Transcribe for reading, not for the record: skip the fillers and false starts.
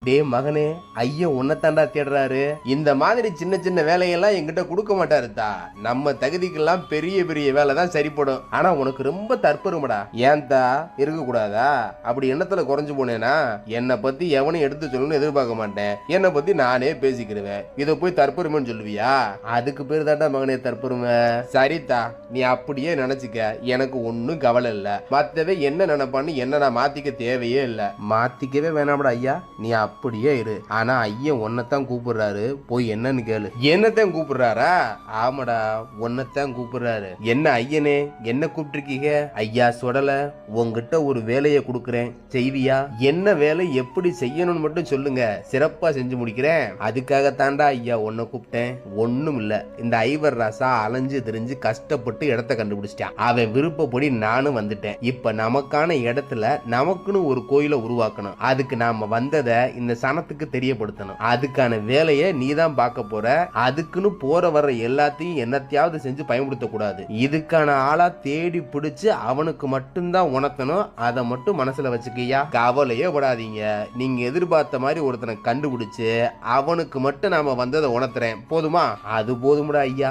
டே மகனே, ஐயா உன்னத்தாண்டா தேடுறாரு. இந்த மாதிரி சின்ன சின்ன வேலையெல்லாம் என்கிட்ட கொடுக்க மாட்டாருதா. நம்ம தகுதிக்கெல்லாம் பெரிய பெரிய வேலை தான் சரிப்படும். ஆனா உனக்கு ரொம்ப தற்பெருமடா. ஏன்தா இருக்க கூடாதா? அப்படி எண்ணத்துல குறைஞ்சு போனேனா என்னை பத்தி எவனையும் எடுத்து சொல்லணும்னு எதிர்பார்க்க மாட்டேன். என்னை பத்தி நானே பேசிக்கிடுவேன். இதை போய் தற்பெருமைன்னு சொல்லுவியா? அதுக்கு பேர் தாண்டா மகனே தற்பெருமை. சரிதா, நீ அப்படியே நினைச்சுக்க. எனக்கு ஒன்னும் கவலை இல்ல. மத்தவே என்ன நினைப்பான்னு என்ன நான் மாத்திக்க தேவையே இல்ல. மாத்திக்கவே வேணாம்டா ஐயா, நீ அப்படியே இரு. ஆனா ஐயன் உன்னைத்தான் கூப்பிடுறாரு, போய் என்னன்னு கேளு. என்னத்தான் கூப்பிடுறாரா? ஆமாடா, உன்னைத்தான் கூப்பிடுறாரு. என்ன ஐயனே, என்ன கூப்பிட்டுருக்கீங்க? ஐயா சொல்லல, உங்ககிட்ட ஒரு வேலையை கொடுக்குறேன், செய்வியா? என்ன வேலை, எப்படி செய்யணும்னு மட்டும் சொல்லுங்க, சிறப்பா செஞ்சு முடிக்கிறேன். அதுக்காகத்தாண்டா ஐயா உன்னை கூப்பிட்டேன். ஒண்ணும் இல்ல, இந்த ஐவர் ராசா அலைஞ்சு தெரிஞ்சு கஷ்டப்பட்டு இடத்த கண்டுபிடிச்சிட்டான். அவன் விருப்பப்படி நானும் வந்துட்டேன். இப்ப நமக்கான இடத்துல நமக்குன்னு ஒரு கோயிலை உருவாக்கணும். அதுக்கு நாம வந்ததை இந்த சனத்துக்கு தெரியப்படுத்தணும். அதுக்கான வேலையை நீ தான் பார்க்க போற. அதுக்குன்னு போற வர்ற எல்லாத்தையும் என்னத்தையாவது செஞ்சு பயன்படுத்த கூடாது. இதுக்கான ஆளா தேடி பிடிச்சு அவனுக்கு மட்டும்தான் உணர்த்தணும். அதை மட்டும் மனசுல வச்சுக்கியா. கவலையே படாதீங்க. நீங்க எதிர்பார்த்த மாதிரி ஒருத்தனை கண்டுபிடிச்சு அவனுக்கு மட்டும் நாம வந்ததை உணர்த்துறேன். போதுமா? அது போதும்டா ஐயா.